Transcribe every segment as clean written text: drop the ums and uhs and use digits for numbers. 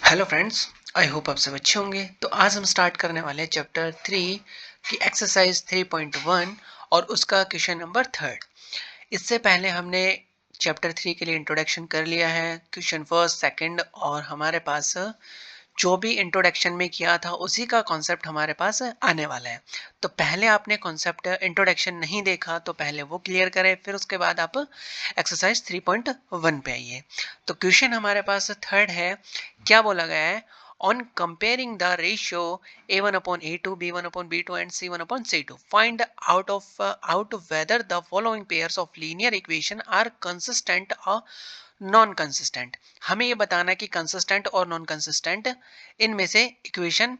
Hello friends, I hope आप सब अच्छे होंगे। तो आज हम स्टार्ट करने वाले हैं चैप्टर 3 की एक्सरसाइज 3.1 और उसका क्वेश्चन नंबर 3। इससे पहले हमने चैप्टर 3 के लिए इंट्रोडक्शन कर लिया है, क्वेश्चन फर्स्ट सेकंड, और हमारे पास जो भी इंट्रोडक्शन में किया था उसी का कॉन्सेप्ट हमारे पास आने वाला है। तो पहले आपने कॉन्सेप्ट इंट्रोडक्शन नहीं देखा तो पहले वो क्लियर करें, फिर उसके बाद आप एक्सरसाइज 3.1 पे आइए। तो क्वेश्चन हमारे पास थर्ड है। क्या बोला गया है? On comparing the ratio a1 upon a2, b1 upon b2 and c1 upon c2, find out whether the following pairs of linear equation are consistent or non consistent. हमें ये बताना है कि कंसिस्टेंट और नॉन कंसिस्टेंट इनमें से equation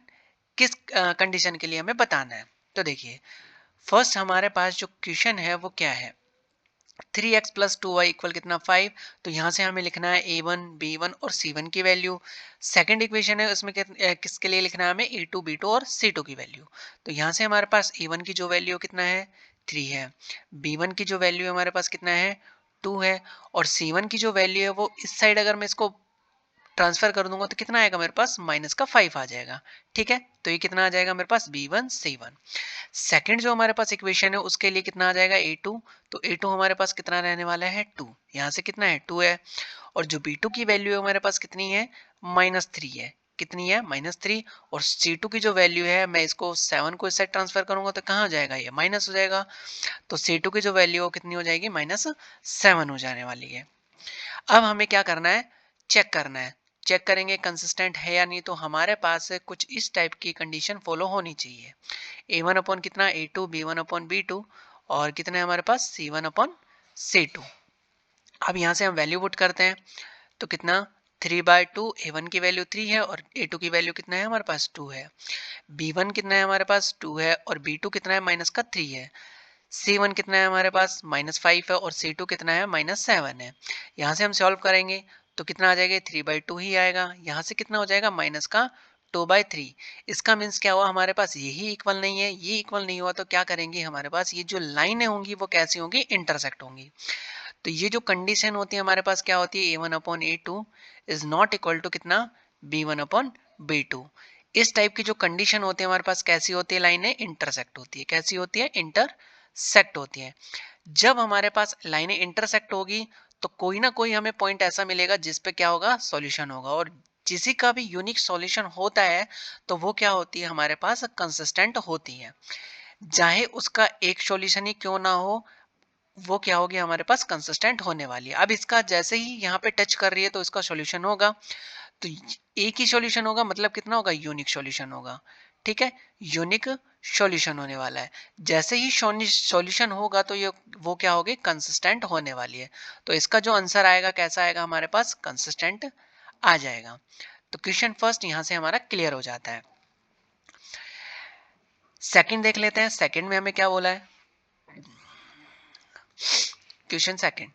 किस condition के लिए हमें बताना है। तो देखिए, फर्स्ट हमारे पास जो क्वेश्चन है वो क्या है? 3x प्लस 2y इक्वल कितना 5। तो यहाँ से हमें लिखना है a1 b1 और c1 की वैल्यू। सेकंड इक्वेशन है, उसमें किसके लिए लिखना है हमें? a2 b2 और c2 की वैल्यू। तो यहाँ से हमारे पास a1 की जो वैल्यू कितना है 3 है, b1 की जो वैल्यू हमारे पास कितना है 2 है, और c1 की जो वैल्यू है वो इस साइड अगर मैं इसको ट्रांसफर कर दूंगा तो कितना आएगा मेरे पास? माइनस का 5 आ जाएगा। ठीक है, तो ये कितना आ जाएगा मेरे पास? b1 c1। सेकंड जो हमारे पास इक्वेशन है उसके लिए कितना आ जाएगा? a2। तो a2 हमारे पास कितना रहने वाला है? 2। यहाँ से कितना है? 2 है। और जो b2 की वैल्यू है हमारे पास कितनी है? -3 है। कितनी है? -3। और c2 की जो वैल्यू है, मैं इसको 7 को इस साइड ट्रांसफर करूंगा तो कहाँ जाएगा? ये माइनस हो जाएगा। तो c2 की जो वैल्यू है कितनी हो जाएगी? -7 हो जाने वाली है। अब हमें क्या करना है? चेक करना है। चेक करेंगे कंसिस्टेंट है या नहीं। तो हमारे पास कुछ इस टाइप की कंडीशन फॉलो होनी चाहिए। a1 अपॉन कितना? a2, b1 अपॉन b2, और कितना है हमारे पास? c1 upon c2। अब यहाँ से हम वैल्यू पुट करते हैं तो कितना? 3/2। a1 की वैल्यू 3 है और a2 की वैल्यू कितना है हमारे पास? 2 है। b1 कितना है हमारे पास? 2 है। और b2 कितना है? माइनस का 3 है। c1 कितना है हमारे पास? -5 है। और c2 कितना है? -7 है। यहाँ से हम सॉल्व करेंगे तो कितना आ जाएगा? 3/2 ही आएगा। यहाँ से कितना हो जाएगा? माइनस का 2/3। इसका मीन्स क्या हुआ? हमारे पास यही इक्वल नहीं है, ये इक्वल नहीं हुआ तो क्या करेंगे? हमारे पास ये जो लाइनें होंगी वो कैसी होंगी? इंटरसेक्ट होंगी। तो ये जो कंडीशन होती है हमारे पास क्या होती है? a1 upon a2 is not equal to कितना? b1 upon b2। इस टाइप की जो कंडीशन होती है हमारे पास कैसी होती है? लाइनें इंटरसेक्ट होती है। कैसी होती है? इंटरसेक्ट होती है। जब हमारे पास लाइनें इंटरसेक्ट होगी तो कोई ना कोई हमें पॉइंट ऐसा मिलेगा जिस पे क्या होगा? सॉल्यूशन होगा। और किसी का भी यूनिक सॉल्यूशन होता है तो वो क्या होती है? हमारे पास कंसिस्टेंट होती है। चाहे उसका एक सॉल्यूशन ही क्यों ना हो, वो क्या होगी? हमारे पास कंसिस्टेंट होने वाली है। अब इसका जैसे ही यहाँ पे टच कर रही है तो इसका सॉल्यूशन होगा। तो एक ही सॉल्यूशन होगा, मतलब कितना होगा? यूनिक सॉल्यूशन होगा। ठीक है, यूनिक सॉल्यूशन होने वाला है। जैसे ही सॉल्यूशन होगा तो ये वो क्या होगी? कंसिस्टेंट होने वाली है। तो इसका जो आंसर आएगा कैसा आएगा? हमारे पास कंसिस्टेंट आ जाएगा। तो क्वेश्चन फर्स्ट यहाँ से हमारा क्लियर हो जाता है। सेकंड देख लेते हैं। सेकंड में हमें क्या बोला है? Question second.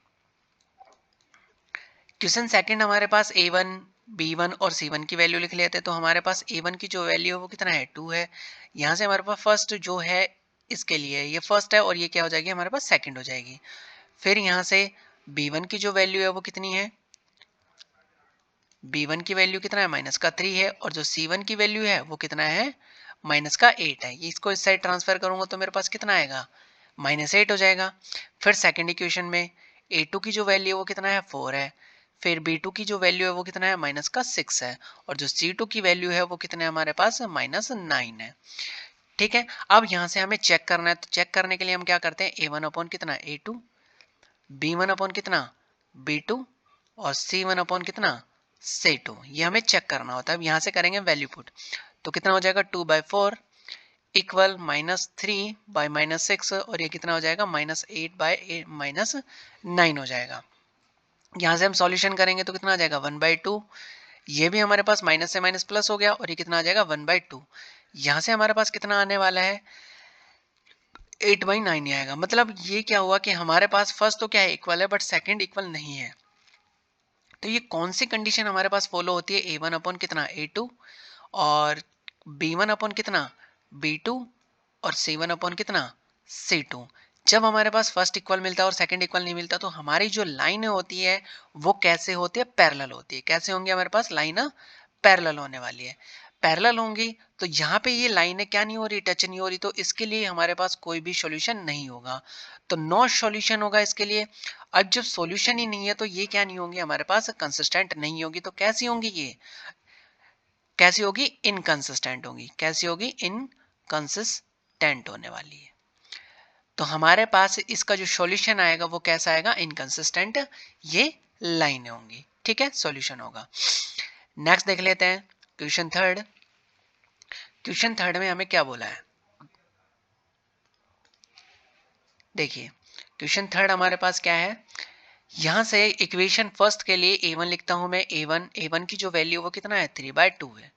क्वेश्चन सेकंड हमारे पास a1, b1 और c1 की वैल्यू लिख लेते हैं। तो हमारे पास a1 की जो वैल्यू है वो कितना है? 2 है। यहाँ से हमारे पास फर्स्ट जो है इसके लिए ये फर्स्ट है और ये क्या हो जाएगी? हमारे पास सेकंड हो जाएगी। फिर यहाँ से b1 की जो वैल्यू है वो कितनी है? b1 की वैल्यू कितना है? -3 है। और जो c1 की वैल्यू है वो कितना है? -8 है। ये इसको इस साइड ट्रांसफर करूंगा तो मेरे पास कितना आएगा? -8 हो जाएगा। फिर सेकंड इक्वेशन में a2 की जो वैल्यू है वो कितना है? 4 है। फिर b2 की जो वैल्यू है वो कितना है? -6 है। और जो c2 की वैल्यू है वो कितना है हमारे पास? -9 है। ठीक है, अब यहाँ से हमें चेक करना है। तो चेक करने के लिए हम क्या करते हैं? a1 अपॉन कितना? a2, b1 अपॉन कितना? b2, और c1 अपॉन कितना? c2। ये हमें चेक करना होता है। अब यहाँ से करेंगे वैल्यू पुट तो कितना हो जाएगा? 2/4 इक्वल -3/-6, और ये कितना हो जाएगा? -8/-9 हो जाएगा। यहाँ से हम सॉल्यूशन करेंगे तो कितना आ जाएगा? 1/2। ये भी हमारे पास माइनस से माइनस प्लस हो गया और ये कितना आ जाएगा? 1/2। यहाँ से हमारे पास कितना आने वाला है? 8/9 आएगा। मतलब ये क्या हुआ कि हमारे पास फर्स्ट तो क्या है? इक्वल है, बट सेकंड इक्वल नहीं है। तो ये कौन सी कंडीशन हमारे पास फॉलो होती है? a1 अपॉन कितना? a2, और b1 अपॉन कितना? b2, और c1 अपॉन कितना? c2। जब हमारे पास फर्स्ट इक्वल मिलता है और सेकंड इक्वल नहीं मिलता तो हमारी जो लाइन होती है वो कैसे होती है? पैरेलल होती है। कैसे होंगे हमारे पास? लाइन पैरेलल होने वाली है। पैरेलल होंगी तो यहाँ पे ये लाइनें क्या नहीं हो रही, टच नहीं हो रही, तो इसके लिए हमारे पास कोई भी सॉल्यूशन नहीं होगा, तो नो सॉल्यूशन होगा इसके लिए। अब जब सॉल्यूशन ही नहीं है तो ये क्या नहीं होंगी, हमारे पास कंसिस्टेंट नहीं होगी। तो कैसी होंगी ये, कैसी होगी, इनकंसिस्टेंट होगी। कैसी होगी, इनकंसिस्टेंट होने वाली है। तो हमारे पास इसका जो सॉल्यूशन आएगा वो कैसा आएगा, इनकंसिस्टेंट ये लाइनें होंगी। ठीक है, सॉल्यूशन होगा। नेक्स्ट देख लेते हैं क्वेश्चन थर्ड। क्वेश्चन थर्ड में हमें क्या बोला है, देखिए क्वेश्चन थर्ड हमारे पास क्या है, यहां से इक्वेशन फर्स्ट के लिए a1 लिखता हूं मैं। a1 की जो वैल्यू वो कितना है, 3/2 है।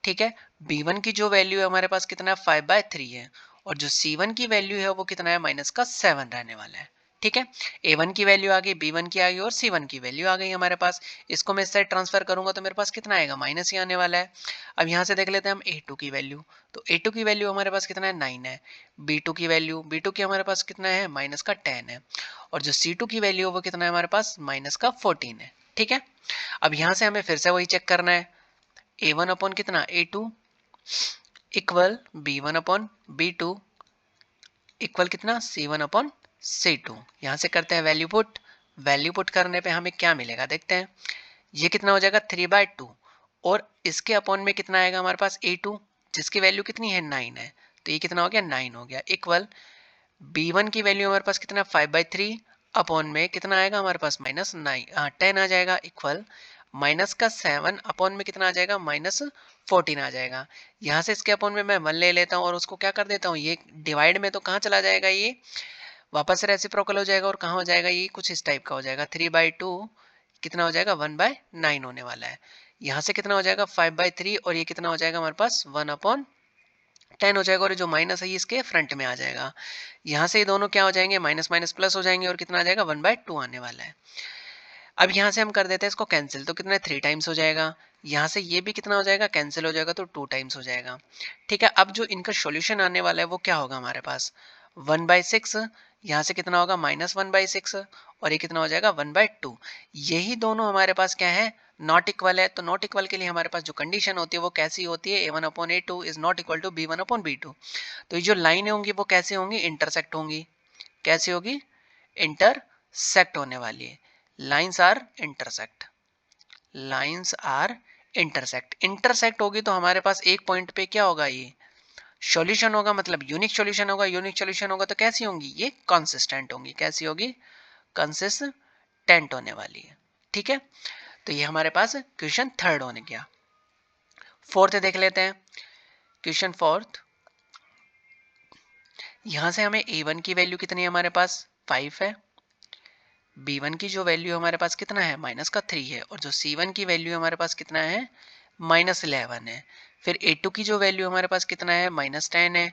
ठीक है, b1 की जो वैल्यू है हमारे पास कितना है, 5/3 है। और जो c1 की वैल्यू है वो कितना है, -7 रहने वाला है। ठीक है, a1 की वैल्यू आ गई, b1 की आ गई और c1 की वैल्यू आ गई हमारे पास। इसको मैं इस साइड ट्रांसफर करूंगा तो मेरे पास कितना आएगा, माइनस ही आने वाला है। अब यहाँ से देख लेते हैं हम a2 की वैल्यू। तो a2 की वैल्यू हमारे पास कितना है, 9 है। b2 की वैल्यू, b2 की हमारे पास कितना है, -10 है। और जो c2 की वैल्यू है वो कितना है हमारे पास, -14 है। ठीक है, अब यहाँ से हमें फिर से वही चेक करना है, a1 अपॉन कितना, a2 equal b1 upon b2 equal कितना, c1 अपॉन c2। यहाँ से करते हैं वैल्यू पुट। वैल्यू पुट करने पे हमें क्या मिलेगा देखते हैं, ये कितना हो जाएगा, 3/2 और इसके अपॉन में कितना आएगा हमारे पास, a2 जिसकी वैल्यू कितनी है, 9 है। तो ये कितना हो गया, 9 हो गया, इक्वल b1 की वैल्यू हमारे पास कितना, 5/3 अपॉन में कितना आएगा हमारे पास, -10 आ जाएगा, इक्वल -7 अपॉन में कितना आ जाएगा, -14 आ जाएगा। यहाँ से इसके अपॉन में मैं 1 ले लेता हूँ और उसको क्या कर देता हूँ, ये डिवाइड में तो कहाँ चला जाएगा, ये वापस रेसिप्रोकल हो जाएगा और कहाँ हो जाएगा, ये कुछ इस टाइप का हो जाएगा। 3/2 कितना हो जाएगा, 1/9 होने वाला है। यहाँ से कितना हो जाएगा, 5/3 और ये कितना हो जाएगा हमारे पास, 1/10 हो जाएगा और जो माइनस है ये इसके फ्रंट में आ जाएगा। यहाँ से ये दोनों क्या हो जाएंगे, माइनस माइनस प्लस हो जाएंगे और कितना आ जाएगा, 1/2 आने वाला है। अब यहाँ से हम कर देते हैं इसको कैंसिल, तो कितना 3 टाइम्स हो जाएगा। यहाँ से ये भी कितना हो जाएगा, कैंसिल हो जाएगा तो 2 टाइम्स हो जाएगा। ठीक है, अब जो इनका सॉल्यूशन आने वाला है वो क्या होगा हमारे पास, 1/6। यहाँ से कितना होगा, -1/6 और ये कितना हो जाएगा, 1/2। यही दोनों हमारे पास क्या है, नॉट इक्वल है। तो नॉट इक्वल के लिए हमारे पास जो कंडीशन होती है वो कैसी होती है, a1 upon a2 is not equal to b1 upon b2। तो ये जो लाइनें होंगी वो कैसे होंगी, इंटरसेक्ट होंगी। कैसी होगी, इंटरसेक्ट होने वाली है। Lines are intersect, lines are intersect. Intersect होगी तो हमारे पास एक पॉइंट पे क्या होगा, ये सॉल्यूशन होगा, मतलब यूनिक सॉल्यूशन होगा। यूनिक सॉल्यूशन होगा तो कैसी होंगी, ये कंसिस्टेंट होंगी। कैसी होगी, कंसिस्टेंट होने वाली है। ठीक है, तो ये हमारे पास क्वेश्चन थर्ड होने गया। फोर्थ देख लेते हैं, क्वेश्चन फोर्थ। यहां से हमें a1 की वैल्यू कितनी है हमारे पास, 5 है। b1 की जो वैल्यू हमारे पास कितना है, -3 है। और जो c1 की वैल्यू हमारे पास कितना है, -11 है। फिर a2 की जो वैल्यू हमारे पास कितना है, -10 है।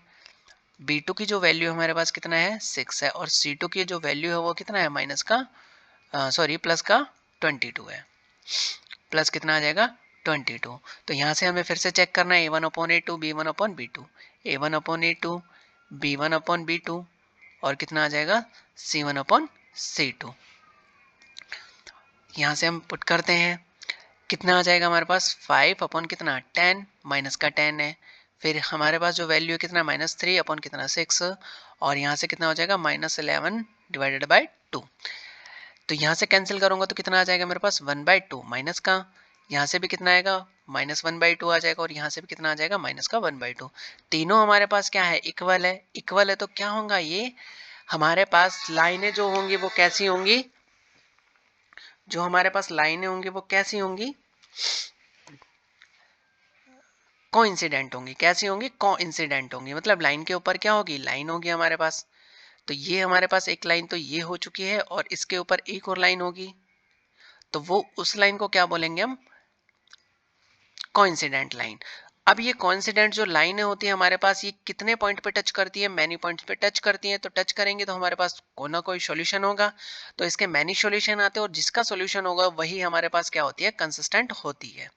b2 की जो वैल्यू हमारे पास कितना है, 6 है। और c2 की जो वैल्यू है वो कितना है, प्लस का 22 है। प्लस कितना आ जाएगा, 22। तो यहाँ से हमें फिर से चेक करना है, a1 upon a2 b1 upon b2, a1 upon a2 b1 upon b2 और कितना आ जाएगा, c1 अपॉन c2। यहाँ से हम पुट करते हैं, कितना आ जाएगा हमारे पास, 5 अपॉन कितना, 10 माइनस का 10 है। फिर हमारे पास जो वैल्यू है कितना, -3 अपॉन कितना, 6 और यहाँ से कितना हो जाएगा, -11 डिवाइडेड बाई 2। तो यहाँ से कैंसिल करूंगा तो कितना आ जाएगा मेरे पास, 1/2 माइनस का, यहाँ से भी कितना आएगा, -1/2 आ जाएगा और यहाँ से भी कितना आ जाएगा, -1/2। तीनों हमारे पास क्या है, इक्वल है। इक्वल है तो क्या होगा, ये हमारे पास लाइनें जो होंगी वो कैसी होंगी, जो हमारे पास लाइनें होंगी वो कैसी होंगी, कोइंसिडेंट होंगी। कैसी होंगी, कोइंसिडेंट होंगी। मतलब लाइन के ऊपर क्या होगी, लाइन होगी हमारे पास। तो ये हमारे पास एक लाइन तो ये हो चुकी है और इसके ऊपर एक और लाइन होगी, तो वो उस लाइन को क्या बोलेंगे हम, कोइंसिडेंट लाइन। अब ये कोइंसिडेंट जो लाइनें होती है हमारे पास, ये कितने पॉइंट पे टच करती है, मैनी पॉइंट्स पे टच करती है। तो टच करेंगे तो हमारे पास कोई ना कोई सॉल्यूशन होगा। तो इसके मैनी सॉल्यूशन आते हैं और जिसका सॉल्यूशन होगा वही हमारे पास क्या होती है, कंसिस्टेंट होती है।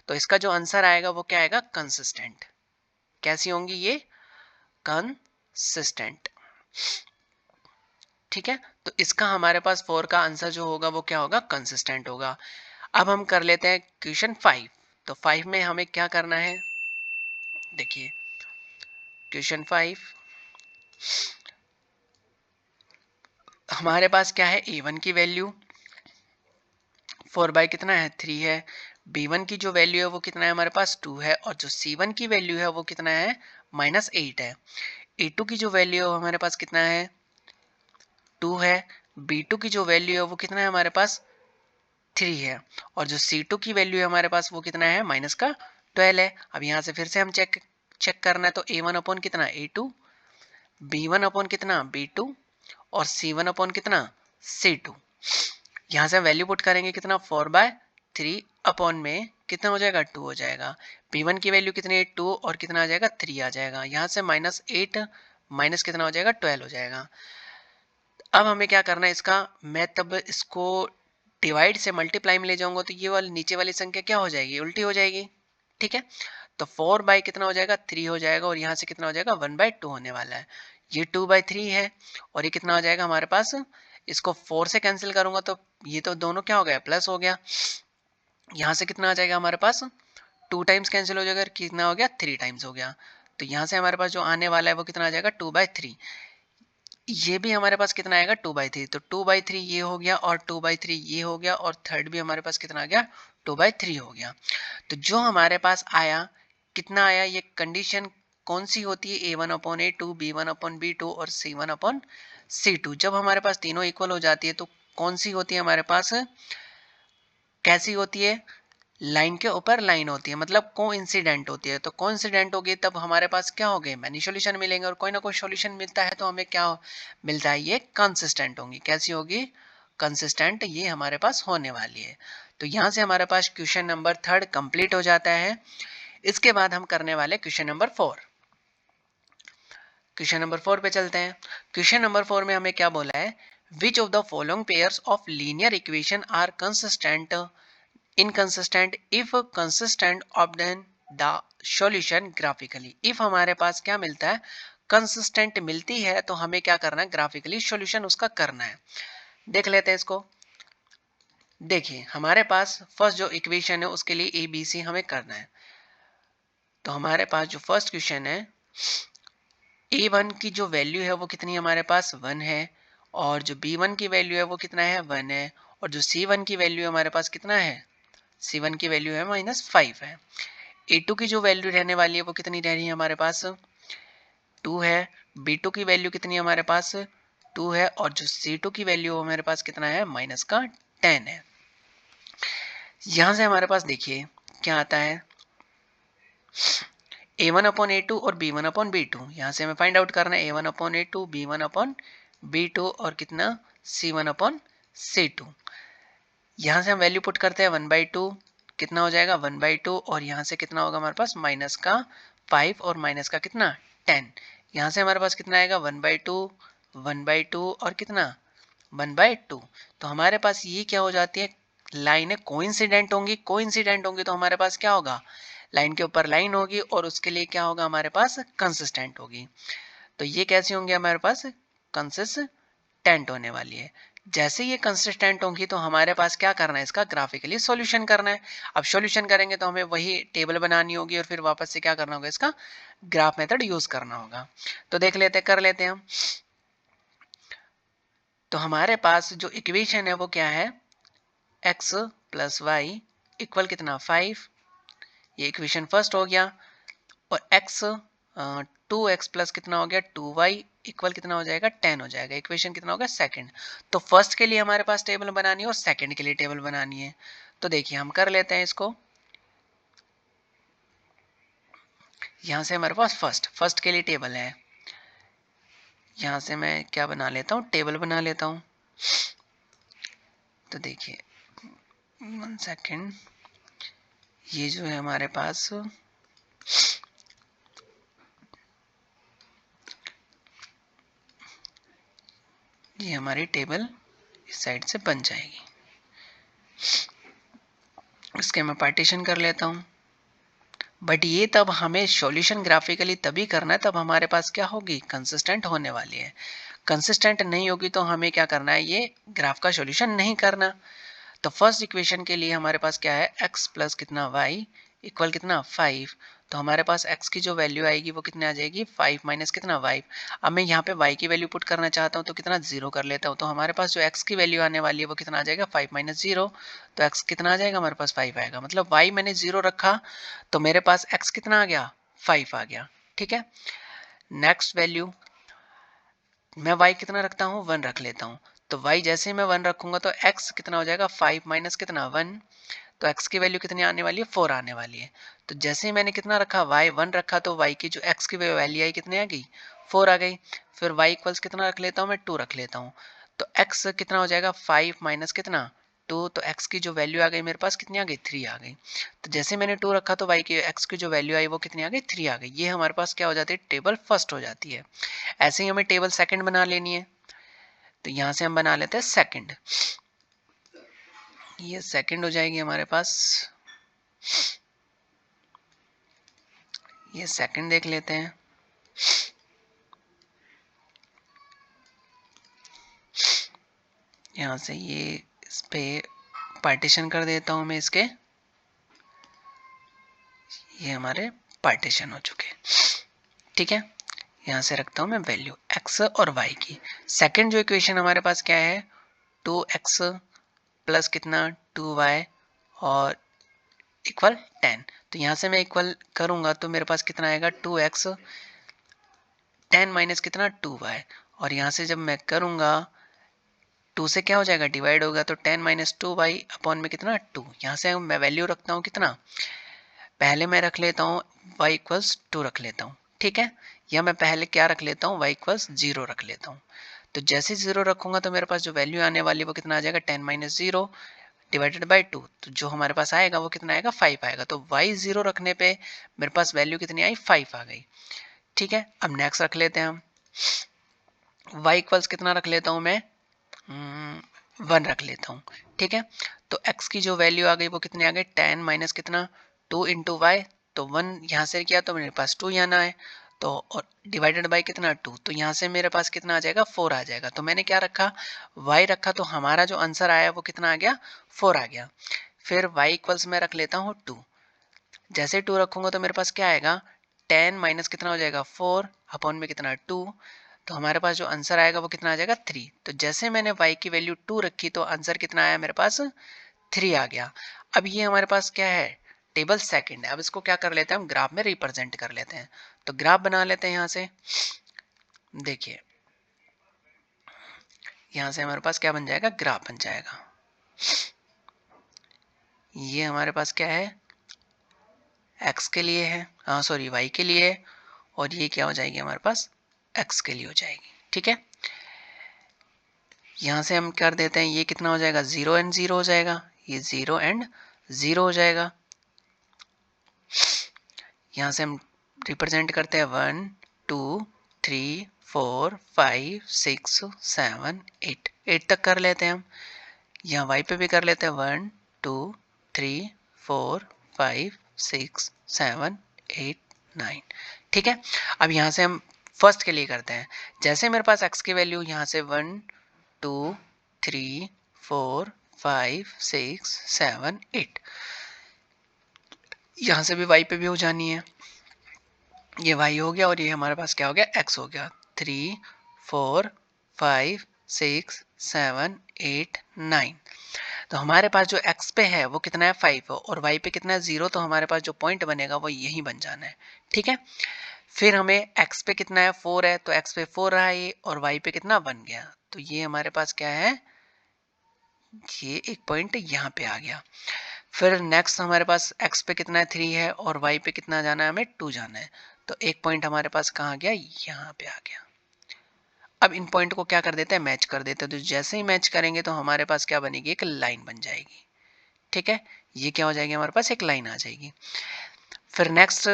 तो इसका जो आंसर आएगा वो क्या आएगा, कंसिस्टेंट। कैसी होंगी ये, कंसिस्टेंट। ठीक है, तो इसका हमारे पास 4 का आंसर जो होगा वो क्या होगा, कंसिस्टेंट होगा। अब हम कर लेते हैं क्वेश्चन 5। तो 5 में हमें क्या करना है, देखिए क्वेश्चन 5 हमारे पास क्या है, a1 की वैल्यू 4 बाई कितना है 3 है, b1 की जो वैल्यू है वो कितना है हमारे पास 2 है, और जो c1 की वैल्यू है वो कितना है -8 है। a2 की जो वैल्यू है हमारे पास कितना है 2 है, b2 की जो वैल्यू है वो कितना है हमारे पास 3 है, और जो c2 की वैल्यू है हमारे पास वो कितना है -12 है। अब यहाँ से फिर से हम चेक करना है, तो a1 अपॉन कितना a2, b1 अपॉन कितना b2 और c1 अपॉन कितना c2। यहाँ से हम वैल्यू पुट करेंगे कितना 4/3 अपॉन में कितना हो जाएगा 2 हो जाएगा। p1 की वैल्यू कितनी है 2 और कितना आ जाएगा 3 आ जाएगा। यहाँ से -8 माइनस कितना हो जाएगा 12 हो जाएगा। अब हमें क्या करना है इसका, मैं तब इसको डिवाइड से मल्टीप्लाई में ले जाऊंगा तो ये वाली नीचे वाली संख्या क्या हो जाएगी, उल्टी हो जाएगी। ठीक है, तो 4 बाई कितना हो जाएगा 3 हो जाएगा, और यहाँ से कितना हो जाएगा 1/2 होने वाला है। ये 2/3 है, और ये कितना हो जाएगा हमारे पास, इसको 4 से कैंसिल करूंगा तो ये तो दोनों क्या हो गया प्लस हो गया। यहाँ से कितना आ जाएगा हमारे पास 2 टाइम्स कैंसिल हो जाएगा, कितना हो गया 3 टाइम्स हो गया। तो यहाँ से हमारे पास जो आने वाला है वो कितना आ जाएगा 2/3। ये भी हमारे पास कितना आएगा 2/3, तो 2/3 ये हो गया और 2/3 ये हो गया, और थर्ड भी हमारे पास कितना आ गया 2/3 हो गया। तो जो हमारे पास आया कितना आया, ये कंडीशन कौन सी होती है, a1/a2, b1/b2 और c1/c2। जब हमारे पास तीनों इक्वल हो जाती है तो कौन सी होती है हमारे पास, कैसी होती है, लाइन के ऊपर लाइन होती है, मतलब कोइंसिडेंट होती है। तो कोइंसिडेंट होगी तब हमारे पास क्या हो गए मैनी सॉल्यूशन मिलेंगे, और कोई ना कोई सॉल्यूशन मिलता है तो हमें क्या मिलता है, ये कंसिस्टेंट होंगी। कैसी होगी, कंसिस्टेंट, ये हमारे पास होने वाली है। तो यहाँ से हमारे पास क्वेश्चन नंबर 3 कंप्लीट हो जाता है। इसके बाद हम करने वाले क्वेश्चन नंबर 4। क्वेश्चन नंबर 4 पे चलते हैं। क्वेश्चन नंबर 4 में हमें क्या बोला है, which of the following pairs of linear equation are consistent inconsistent if consistent obtain the solution graphically. If हमारे पास क्या मिलता है, कंसिस्टेंट मिलती है तो हमें क्या करना है, ग्राफिकली सॉल्यूशन उसका करना है। देख लेते हैं इसको। देखिए हमारे पास फर्स्ट जो इक्वेशन है उसके लिए ए बी सी हमें करना है। तो हमारे पास जो फर्स्ट क्वेश्चन है, a1 की जो वैल्यू है वो कितनी हमारे पास 1 है, और जो b1 की वैल्यू है वो कितना है 1 है, और जो c1 की वैल्यू हमारे पास कितना है, c1 की वैल्यू है -5 है। a2 की जो वैल्यू रहने वाली है वो कितनी रह रही है हमारे पास 2 है, b2 की वैल्यू कितनी है हमारे पास 2 है, और जो c2 की वैल्यू हमारे पास कितना है -10 है। यहाँ से हमारे पास देखिए क्या आता है, a1/a2 और b1/b2। यहाँ से हमें फाइंड आउट करना है a1/a2, b1/b2 और कितना c1/c2। यहाँ से हम वैल्यू पुट करते हैं 1/2, कितना हो जाएगा 1/2, और यहाँ से कितना होगा हमारे पास -5 और माइनस का कितना 10। यहाँ से हमारे पास कितना आएगा 1/2, 1/2 और कितना 1/2। तो हमारे पास ये क्या हो जाती है, लाइनें कोइंसिडेंट होंगी। कोइंसिडेंट होंगी तो हमारे पास क्या होगा, लाइन के ऊपर लाइन होगी, और उसके लिए क्या होगा हमारे पास कंसिस्टेंट होगी। तो ये कैसी होंगी हमारे पास, कंसिस्टेंट होने वाली है। जैसे ये कंसिस्टेंट होंगी तो हमारे पास क्या करना है, इसका ग्राफिकली सॉल्यूशन करना है। अब सॉल्यूशन करेंगे तो हमें वही टेबल बनानी होगी, और फिर वापस से क्या करना होगा, इसका ग्राफ मेथड यूज करना होगा। तो देख लेते हैं, कर लेते हैं हम। तो हमारे पास जो इक्वेशन है वो क्या है, x + y इक्वल कितना 5, ये इक्वेशन फर्स्ट हो गया, और x 2x प्लस कितना हो गया 2y इक्वल कितना हो जाएगा 10 हो जाएगा। इक्वेशन कितना होगा सेकंड। तो फर्स्ट के लिए हमारे पास टेबल बनानी है और सेकंड के लिए टेबल बनानी है। तो देखिए हम कर लेते हैं इसको। यहाँ से हमारे पास फर्स्ट के लिए टेबल है। यहाँ से मैं क्या बना लेता हूँ, टेबल बना लेता हूँ। तो देखिए 1 सेकेंड, ये जो है हमारे पास ये हमारी टेबल इस साइड से बन जाएगी। इसके मैं पार्टीशन कर लेता हूँ। बट ये तब हमें सॉल्यूशन ग्राफिकली तभी करना है तब हमारे पास क्या होगी, कंसिस्टेंट होने वाली है। कंसिस्टेंट नहीं होगी तो हमें क्या करना है, ये ग्राफ का सॉल्यूशन नहीं करना। तो फर्स्ट इक्वेशन के लिए हमारे पास क्या है, x प्लस कितना y इक्वल कितना 5, तो हमारे पास x की जो वैल्यू आएगी वो कितने आ जाएगी 5 माइनस कितना y। अब मैं यहाँ पे y की वैल्यू पुट करना चाहता हूँ तो कितना 0 कर लेता हूँ, तो हमारे पास जो x की वैल्यू आने वाली है वो कितना आ जाएगा 5 माइनस 0, तो x कितना आ जाएगा हमारे पास 5 आएगा। मतलब y मैंने 0 रखा तो मेरे पास x कितना आ गया 5 आ गया। ठीक है, नेक्स्ट वैल्यू मैं y कितना रखता हूँ 1 रख लेता हूँ, तो y जैसे ही मैं 1 रखूंगा तो x कितना हो जाएगा 5 माइनस कितना 1, तो x की वैल्यू कितनी आने वाली है 4 आने वाली है। तो जैसे ही मैंने कितना रखा y 1 रखा तो y की जो x की वैल्यू आई कितनी आ गई 4 आ गई। फिर y इक्वल्स कितना रख लेता हूँ मैं 2 रख लेता हूँ, तो x कितना हो जाएगा 5 माइनस कितना 2, तो x की जो वैल्यू आ गई मेरे पास कितनी आ गई 3 आ गई। तो जैसे मैंने 2 रखा तो y की x की जो वैल्यू आई वो कितनी आ गई 3 आ गई। ये हमारे पास क्या हो जाती है टेबल फर्स्ट हो जाती है। ऐसे ही हमें टेबल सेकंड बना लेनी है, तो यहाँ से हम बना लेते हैं सेकंड। ये सेकंड हो जाएगी हमारे पास, ये सेकंड देख लेते हैं। यहाँ से ये इस पे पार्टीशन कर देता हूँ मैं इसके, ये हमारे पार्टीशन हो चुके। ठीक है, यहाँ से रखता हूँ मैं वैल्यू x और y की। सेकंड जो इक्वेशन हमारे पास क्या है 2x प्लस कितना 2y और इक्वल 10, तो यहाँ से मैं इक्वल करूँगा तो मेरे पास कितना आएगा 2x 10 माइनस कितना 2y, और यहाँ से जब मैं करूँगा 2 से क्या हो जाएगा डिवाइड होगा, तो 10 माइनस 2y अपॉन में कितना 2। यहाँ से मैं वैल्यू रखता हूँ कितना, पहले मैं रख लेता हूँ y इक्वल्स 2 रख लेता हूँ। ठीक है, या मैं पहले क्या रख लेता हूँ y इक्वल्स 0 रख लेता हूँ। तो जैसे 0 रखूंगा तो मेरे पास जो वैल्यू आने वाली है वो कितना आ जाएगा 10 माइनस 0 डिवाइडेड बाई 2, तो जो हमारे पास आएगा वो कितना आएगा 5 आएगा। तो y 0 रखने पे मेरे पास वैल्यू कितनी आई 5 आ गई। ठीक है, अब नेक्स्ट रख लेते हैं हम y इक्वल्स कितना रख लेता हूँ मैं 1 रख लेता हूँ। ठीक है, तो x की जो वैल्यू आ गई वो कितनी आ गई 10 माइनस कितना 2 इंटू वाई, तो 1 यहाँ से किया तो मेरे पास 2 यहाँ है, तो और डिवाइडेड बाई कितना 2, तो यहाँ से मेरे पास कितना आ जाएगा 4 आ जाएगा। तो मैंने क्या रखा y रखा, तो हमारा जो आंसर आया वो कितना आ गया 4 आ गया। फिर y इक्वल्स में रख लेता हूँ 2, जैसे 2 रखूंगा तो मेरे पास क्या आएगा 10 माइनस कितना हो जाएगा 4 अपॉन में कितना 2, तो हमारे पास जो आंसर आएगा वो कितना आ जाएगा 3। तो जैसे मैंने y की वैल्यू 2 रखी तो आंसर कितना आया मेरे पास 3 आ गया। अब ये हमारे पास क्या है टेबल सेकंड है। अब इसको क्या कर लेते हैं हम ग्राफ में रिप्रेजेंट कर लेते हैं, तो ग्राफ बना लेते हैं। यहाँ से देखिए यहाँ से हमारे पास क्या बन जाएगा ग्राफ बन जाएगा। ये हमारे पास क्या है x के लिए है, हाँ सॉरी y के लिए है, और ये क्या हो जाएगी हमारे पास x के लिए हो जाएगी। ठीक है, यहाँ से हम कर देते हैं ये कितना हो जाएगा 0 एंड 0 हो जाएगा, ये 0 एंड 0 हो जाएगा। यहाँ से हम रिप्रेजेंट करते हैं 1 2 3 4 5 6 7 8 तक कर लेते हैं हम। यहाँ y पे भी कर लेते हैं 1 2 3 4 5 6 7 8 9। ठीक है, अब यहाँ से हम फर्स्ट के लिए करते हैं। जैसे मेरे पास x की वैल्यू यहाँ से 1 2 3 4 5 6 7 8, यहाँ से भी y पे भी हो जानी है। ये y हो गया और ये हमारे पास क्या हो गया x हो गया 3 4 5 6 7 8 9। तो हमारे पास जो x पे है वो कितना है 5 और y पे कितना है 0, तो हमारे पास जो पॉइंट बनेगा वो यही बन जाना है। ठीक है, फिर हमें x पे कितना है 4 है, तो x पे 4 रहा ये, और y पे कितना 1 गया, तो ये हमारे पास क्या है ये एक पॉइंट यहाँ पे आ गया। फिर नेक्स्ट हमारे पास x पे कितना है 3 है और y पे कितना जाना है हमें 2 जाना है, तो एक पॉइंट हमारे पास कहाँ गया यहाँ पे आ गया। अब इन पॉइंट को क्या कर देते हैं मैच कर देते हैं, तो जैसे ही मैच करेंगे तो हमारे पास क्या बनेगी एक लाइन बन जाएगी। ठीक है, ये क्या हो जाएगी हमारे पास एक लाइन आ जाएगी। फिर नेक्स्ट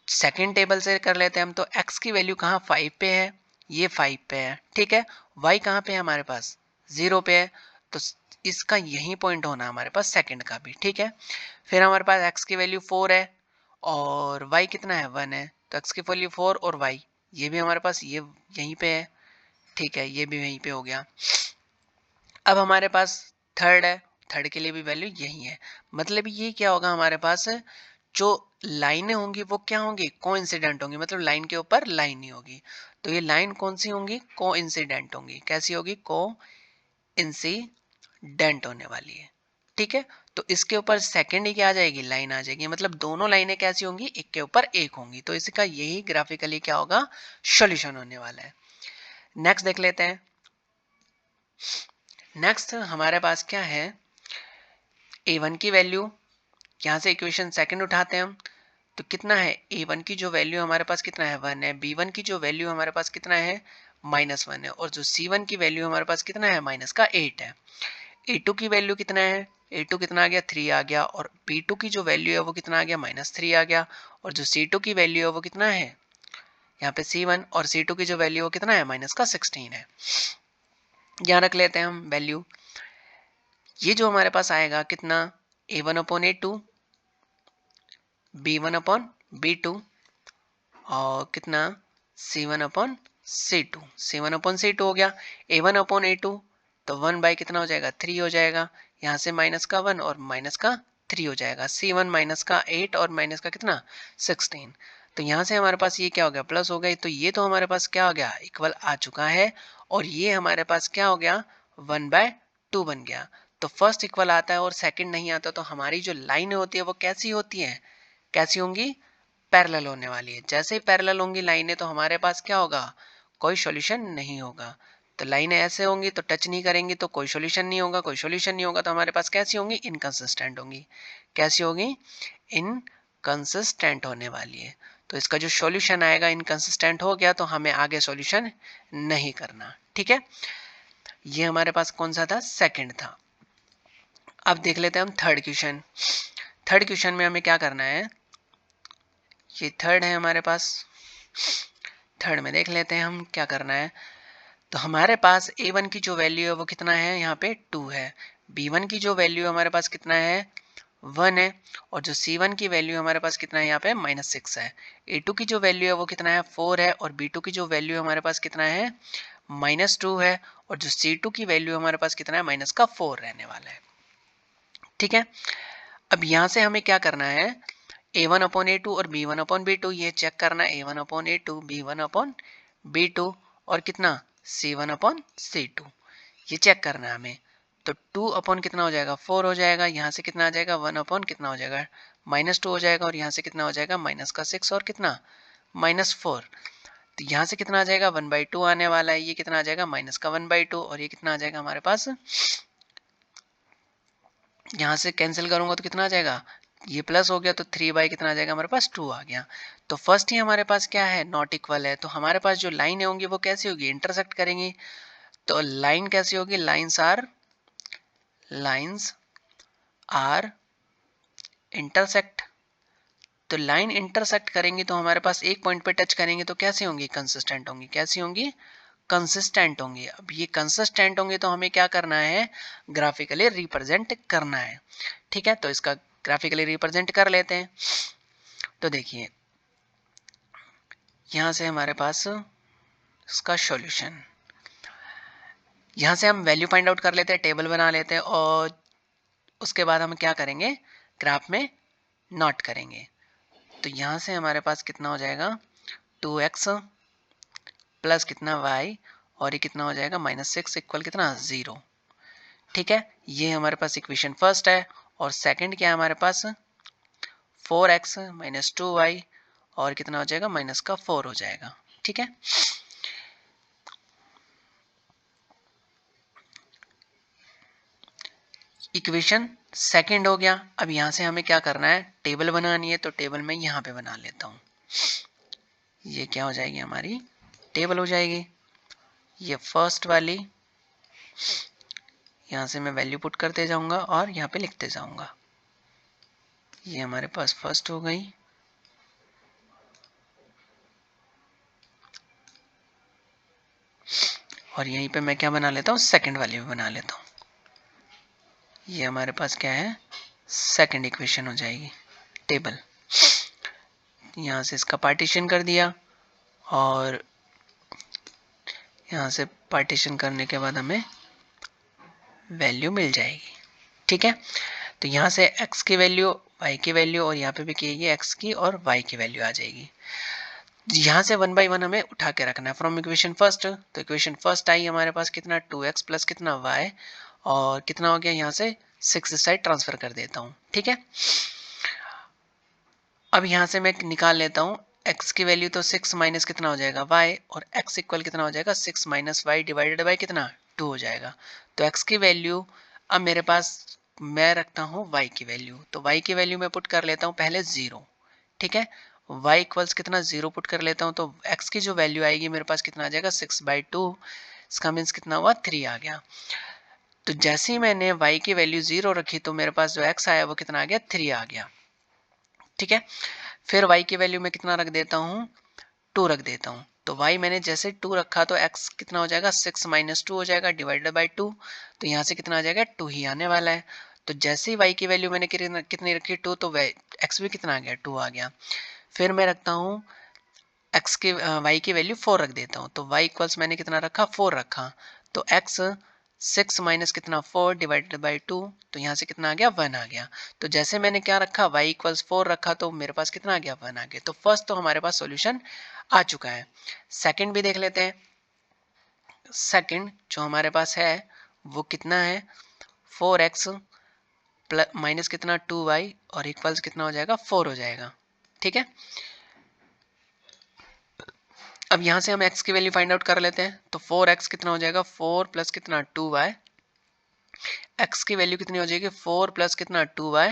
सेकेंड टेबल से कर लेते हैं हम, तो x की वैल्यू कहाँ 5 पे है, ये 5 पे है। ठीक है, y कहाँ पे है हमारे पास 0 पे है, तो इसका यही पॉइंट होना हमारे पास सेकंड का भी। ठीक है, फिर हमारे पास x की वैल्यू 4 है और y कितना है 1 है, तो x की वैल्यू 4 और y ये भी हमारे पास ये यहीं पे है। ठीक है, ये भी यहीं पे हो गया। अब हमारे पास थर्ड है, थर्ड के लिए भी वैल्यू यही है। मतलब ये क्या होगा हमारे पास जो लाइनें होंगी वो क्या होंगी, कोइंसिडेंट होंगी, मतलब लाइन के ऊपर लाइन ही होगी। तो ये लाइन कौन सी होंगी, कोइंसिडेंट होंगी। कैसी होगी, कोइंसिडेंट होने वाली है। ठीक है, तो इसके ऊपर सेकंड ही क्या आ जाएगी, लाइन आ जाएगी, मतलब दोनों लाइनें कैसी होंगी, एक के ऊपर एक होंगी। तो इसका यही ग्राफिकली क्या होगा, सॉल्यूशन होने वाला है। नेक्स्ट देख लेते हैं। नेक्स्ट हमारे पास क्या है, a1 की वैल्यू, यहाँ से इक्वेशन सेकंड उठाते हैं हम, तो कितना है, a1 की जो वैल्यू हमारे पास कितना है, 1 है, b1 की जो वैल्यू हमारे पास कितना है, -1 है, और जो c1 की वैल्यू हमारे पास कितना है, -8 है। a2 की वैल्यू कितना है, a2 कितना आ गया, 3 आ गया, और b2 की जो वैल्यू है वो कितना आ गया, -3 आ गया, और जो c2 की वैल्यू है वो कितना है, यहाँ पे c1, और c2 की जो वैल्यू है कितना है, -16 है। यहाँ रख लेते हैं हम वैल्यू। ये जो हमारे पास आएगा कितना, a1/a2, b1/b2, और कितना, c1/c2, c1/c2 हो गया। a1/a2 तो 1 बाई कितना हो जाएगा, 3 हो जाएगा, यहाँ से माइनस का 1 और माइनस का 3 हो जाएगा, c1 माइनस का 8 और माइनस का कितना, 16। तो यहाँ से हमारे पास ये क्या हो गया, प्लस हो गई, तो ये तो हमारे पास क्या हो गया, इक्वल आ चुका है, और ये हमारे पास क्या हो गया, 1/2 बन गया। तो फर्स्ट इक्वल आता है और सेकंड नहीं आता, तो हमारी जो लाइन होती है वो कैसी होती है, कैसी होंगी, पैरेलल होने वाली है। जैसे ही पैरेलल होंगी लाइनें तो हमारे पास क्या होगा, कोई सॉल्यूशन नहीं होगा। तो लाइनें ऐसे होंगी तो टच नहीं करेंगी तो कोई सॉल्यूशन नहीं होगा, कोई सॉल्यूशन नहीं होगा तो हमारे पास कैसी होंगी, इनकंसिस्टेंट होंगी। कैसी होगी, इनकंसिस्टेंट होने वाली है। तो इसका जो सॉल्यूशन आएगा इनकंसिस्टेंट हो गया, तो हमें आगे सॉल्यूशन नहीं करना। ठीक है, ये हमारे पास कौन सा था, सेकंड था। अब देख लेते हैं हम थर्ड क्वेश्चन। थर्ड क्वेश्चन में हमें क्या करना है, ये थर्ड है हमारे पास। थर्ड में देख लेते हैं हम क्या करना है। तो हमारे पास a1 की जो वैल्यू है वो कितना है, यहाँ पे 2 है, b1 की जो वैल्यू हमारे पास कितना है, 1 है, और जो c1 की वैल्यू हमारे पास कितना है, यहाँ पे -6 है। a2 की जो वैल्यू है वो कितना है, 4 है, और b2 की जो वैल्यू हमारे पास कितना है, -2 है, और जो c2 की वैल्यू हमारे पास कितना है, -4 रहने वाला है। ठीक है, अब यहाँ से हमें क्या करना है, a1/a2 और b1/b2 ये चेक करना है, a1/a2 b1/b2 और कितना, c1/c2 ये चेक करना है हमें। तो 2 अपॉन कितना हो जाएगा, 4 हो जाएगा, यहाँ से कितना आ जाएगा, 1 अपॉन कितना हो जाएगा, -2 हो जाएगा, और यहाँ से कितना हो जाएगा, -6 और कितना, -4। तो यहाँ से कितना आ जाएगा, 1/2 आने वाला है, ये कितना आ जाएगा, -1/2, और ये कितना आ जाएगा हमारे पास, यहाँ से कैंसिल करूंगा तो कितना आ जाएगा, ये प्लस हो गया, तो 3 बाई कितना आ जाएगा, हमारे पास 2 आ गया। तो फर्स्ट ही हमारे पास क्या है, नॉट इक्वल है, तो हमारे पास जो लाइन होंगी वो कैसी होगी, इंटरसेक्ट करेंगी। तो लाइन कैसी होगी, लाइंस आर इंटरसेक्ट। तो लाइन इंटरसेक्ट करेंगी तो हमारे पास एक पॉइंट पे टच करेंगे तो कैसी होंगी, कंसिस्टेंट होंगी। कैसी होंगी, कंसिस्टेंट होंगी। अब ये कंसिस्टेंट होंगे तो हमें क्या करना है, ग्राफिकली रिप्रेजेंट करना है। ठीक है, तो इसका ग्राफिकली रिप्रेजेंट कर लेते हैं। तो देखिए यहाँ से हमारे पास इसका सॉल्यूशन, यहाँ से हम वैल्यू फाइंड आउट कर लेते हैं, टेबल बना लेते हैं, और उसके बाद हम क्या करेंगे, ग्राफ में नोट करेंगे। तो यहाँ से हमारे पास कितना हो जाएगा, 2x प्लस कितना y, और ये कितना हो जाएगा, -6 इक्वल कितना, 0। ठीक है, ये हमारे पास इक्वेशन फर्स्ट है, और सेकंड क्या है हमारे पास, 4x - 2y, और कितना हो जाएगा, -4 हो जाएगा। ठीक है, इक्वेशन सेकंड हो गया। अब यहाँ से हमें क्या करना है, टेबल बनानी है, तो टेबल में यहाँ पे बना लेता हूँ। ये क्या हो जाएगी, हमारी टेबल हो जाएगी। ये फर्स्ट वाली, यहाँ से मैं वैल्यू पुट करते जाऊंगा और यहाँ पे लिखते जाऊंगा। ये हमारे पास फर्स्ट हो गई, और यहीं पे मैं क्या बना लेता हूँ, सेकंड वाली भी बना लेता हूँ। ये हमारे पास क्या है, सेकंड इक्वेशन हो जाएगी टेबल। यहाँ से इसका पार्टीशन कर दिया, और यहाँ से पार्टीशन करने के बाद हमें वैल्यू मिल जाएगी। ठीक है, तो यहाँ से x की वैल्यू y की वैल्यू और यहाँ पे भी की x की और y की वैल्यू आ जाएगी। यहाँ से 1 बाई 1 हमें उठा के रखना है फ्रॉम इक्वेशन फर्स्ट। तो इक्वेशन फर्स्ट आई हमारे पास कितना 2x प्लस कितना y और कितना हो गया यहाँ से 6 इस साइड ट्रांसफर कर देता हूँ। ठीक है, अब यहाँ से मैं निकाल लेता हूँ x की वैल्यू, तो 6 माइनस कितना हो जाएगा y और x इक्वल कितना हो जाएगा 6 माइनस वाई डिवाइडेड बाई कितना 2 हो जाएगा। तो x की वैल्यू अब मेरे पास मैं रखता हूँ y की वैल्यू, तो y की वैल्यू मैं पुट कर लेता हूँ पहले 0। ठीक है, y इक्वल्स कितना 0 पुट कर लेता हूँ, तो x की जो वैल्यू आएगी मेरे पास कितना आ जाएगा 6/2, इसका मीन्स कितना हुआ 3 आ गया। तो जैसे ही मैंने y की वैल्यू 0 रखी तो मेरे पास जो x आया वो कितना आ गया 3 आ गया। ठीक है, फिर y की वैल्यू में कितना रख देता हूँ 2 रख देता हूँ। तो y मैंने जैसे 2 रखा तो x कितना हो जाएगा 6 माइनस 2 हो जाएगा डिवाइडेड बाई 2, तो यहाँ से कितना आ जाएगा 2 ही आने वाला है। तो जैसे ही y की वैल्यू मैंने कितनी रखी 2, तो x भी कितना आ गया 2 आ गया। फिर मैं रखता हूँ x की y की वैल्यू 4 रख देता हूँ, तो y इक्वल्स मैंने कितना रखा 4 रखा, तो x 6 माइनस कितना 4 डिवाइडेड बाई 2, तो यहाँ से कितना आ गया 1 आ गया। तो जैसे मैंने क्या रखा y इक्वल्स 4 रखा तो मेरे पास कितना आ गया 1 आ गया। तो फर्स्ट तो हमारे पास सॉल्यूशन आ चुका है। सेकंड भी देख लेते हैं। सेकंड जो हमारे पास है वो कितना है 4x प्लस माइनस कितना 2y और इक्वल्स कितना हो जाएगा 4 हो जाएगा। ठीक है, अब यहाँ से हम x की वैल्यू फाइंड आउट कर लेते हैं। तो 4x कितना हो जाएगा 4 प्लस कितना 2y, x की वैल्यू कितनी हो जाएगी 4 प्लस कितना 2y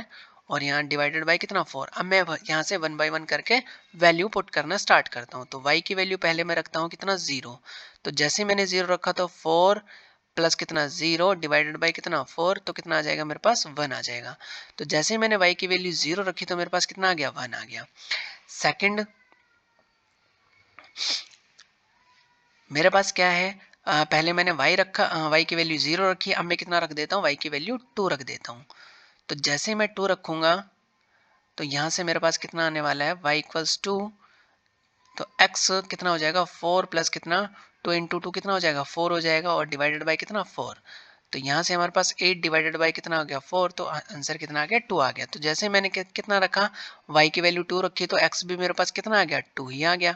और यहाँ डिवाइडेड बाई कितना 4। अब मैं यहाँ से 1 बाई 1 करके वैल्यू पुट करना स्टार्ट करता हूँ। तो y की वैल्यू पहले मैं रखता हूँ कितना 0, तो जैसे मैंने 0 रखा तो 4 प्लस कितना 0 डिवाइडेड बाई कितना 4, तो कितना आ जाएगा मेरे पास 1 आ जाएगा। तो जैसे मैंने y की वैल्यू 0 रखी तो मेरे पास कितना आ गया 1 आ गया। सेकंड मेरे पास क्या है पहले मैंने y रखा, y की वैल्यू 0 रखी, अब मैं कितना रख देता हूँ y की वैल्यू 2 रख देता हूँ। तो जैसे मैं 2 रखूंगा तो यहाँ से मेरे पास कितना आने वाला है y इक्वल्स 2, तो x कितना हो जाएगा 4 प्लस कितना 2 इंटू 2 कितना हो जाएगा 4 हो जाएगा और डिवाइडेड बाई कितना 4। तो यहाँ से हमारे पास 8 डिवाइडेड बाई कितना हो गया 4, तो आंसर कितना आ गया 2 आ गया। तो जैसे मैंने कितना रखा y की वैल्यू 2 रखी तो x भी मेरे पास कितना आ गया 2 ही आ गया।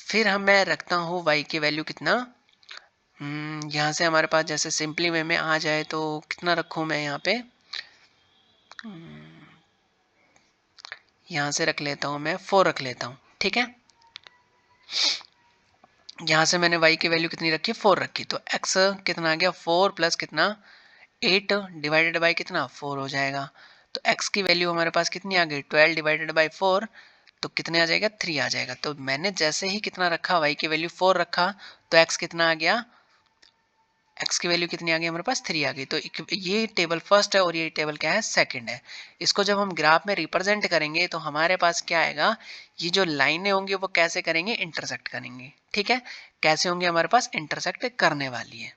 फिर मैं रखता हूँ y की वैल्यू कितना, यहाँ से हमारे पास जैसे सिंपली वे में आ जाए तो कितना रखूँ मैं यहाँ पे, यहाँ से रख लेता हूँ मैं 4 रख लेता हूँ। ठीक है, यहाँ से मैंने y की वैल्यू कितनी रखी 4 रखी, तो x कितना आ गया 4 प्लस कितना 8 डिवाइडेड बाई कितना 4 हो जाएगा। तो x की वैल्यू हमारे पास कितनी आ गई 12 डिवाइडेड बाई 4, तो कितने आ जाएगा 3 आ जाएगा। तो मैंने जैसे ही कितना रखा y की वैल्यू 4 रखा तो x कितना आ गया, x की वैल्यू कितनी आ गई हमारे पास 3 आ गई। तो ये टेबल फर्स्ट है और ये टेबल क्या है सेकंड है। इसको जब हम ग्राफ में रिप्रेजेंट करेंगे तो हमारे पास क्या आएगा, ये जो लाइनें होंगी वो कैसे करेंगे इंटरसेक्ट करेंगे। ठीक है, कैसे होंगे हमारे पास इंटरसेक्ट करने वाली है।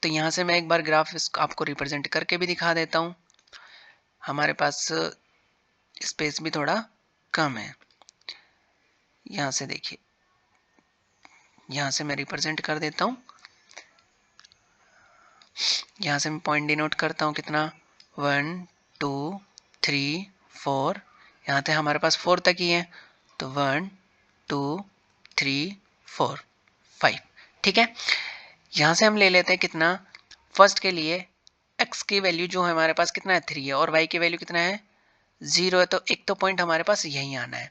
तो यहाँ से मैं एक बार ग्राफ आपको रिप्रेजेंट करके भी दिखा देता हूँ। हमारे पास स्पेस भी थोड़ा कम है, यहाँ से देखिए, यहाँ से मैं रिप्रेजेंट कर देता हूँ। यहाँ से मैं पॉइंट डिनोट करता हूँ कितना 1 2 3 4, यहाँ से हमारे पास 4 तक ही है, तो 1 2 3 4 5। ठीक है, यहाँ से हम ले लेते हैं कितना, फर्स्ट के लिए x की वैल्यू जो है हमारे पास कितना है 3 है और y की वैल्यू कितना है 0 है, तो एक तो पॉइंट हमारे पास यहीं आना है।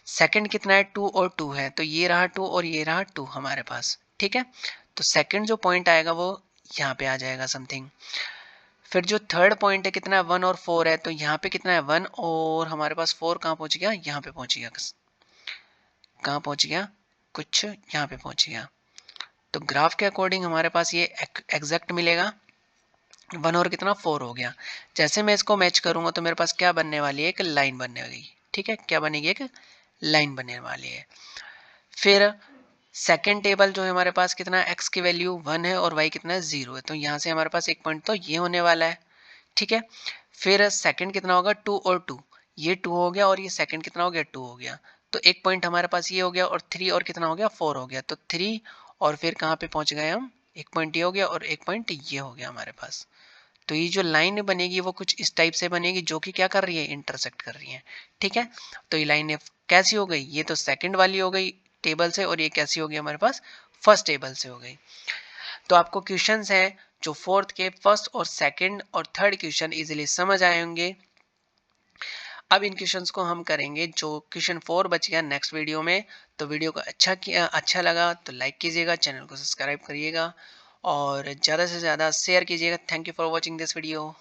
सेकंड कितना है 2 और 2 है, तो ये रहा 2 और ये रहा 2 हमारे पास। ठीक है, तो सेकंड जो पॉइंट आएगा वो यहाँ पे आ जाएगा समथिंग। फिर जो थर्ड पॉइंट है कितना है 1 और 4 है, तो यहाँ पे कितना है 1 और हमारे पास 4 कहाँ पहुँच गया, यहाँ पे पहुँच गया, कहाँ पहुँच गया, कुछ यहाँ पे पहुँच गया। तो ग्राफ के अकॉर्डिंग हमारे पास ये एग्जैक्ट मिलेगा, 1 और कितना 4 हो गया। जैसे मैं इसको मैच करूंगा तो मेरे पास क्या बनने वाली है, एक लाइन बनने वाली। ठीक है, क्या बनेगी, एक लाइन बनने वाली है। फिर सेकेंड टेबल जो है हमारे पास कितना x की वैल्यू 1 है और y कितना है 0 है, तो यहाँ से हमारे पास एक पॉइंट तो ये होने वाला है। ठीक है, फिर सेकंड कितना होगा 2 और 2, ये 2 हो गया और ये सेकंड कितना हो गया 2 हो गया, तो एक पॉइंट हमारे पास ये हो गया और 3 और कितना हो गया 4 हो गया, तो 3 और फिर कहाँ पे पहुंच गए हम, एक पॉइंट ये हो गया और एक पॉइंट ये हो गया हमारे पास। तो ये जो लाइन बनेगी वो कुछ इस टाइप से बनेगी, जो कि क्या कर रही है, इंटरसेक्ट कर रही है। ठीक है, तो ये लाइन कैसी हो गई, ये तो सेकंड वाली हो गई टेबल से, और ये कैसी हो गई हमारे पास, फर्स्ट टेबल से हो गई। तो आपको क्वेश्चंस हैं जो फोर्थ के फर्स्ट और सेकंड और थर्ड क्वेश्चन इजीली समझ आए होंगे। अब इन क्वेश्चंस को हम करेंगे, जो क्वेश्चन 4 बच गया नेक्स्ट वीडियो में। तो वीडियो को अच्छा लगा तो लाइक कीजिएगा, चैनल को सब्सक्राइब करिएगा और ज़्यादा से ज़्यादा शेयर कीजिएगा। Thank you for watching this video.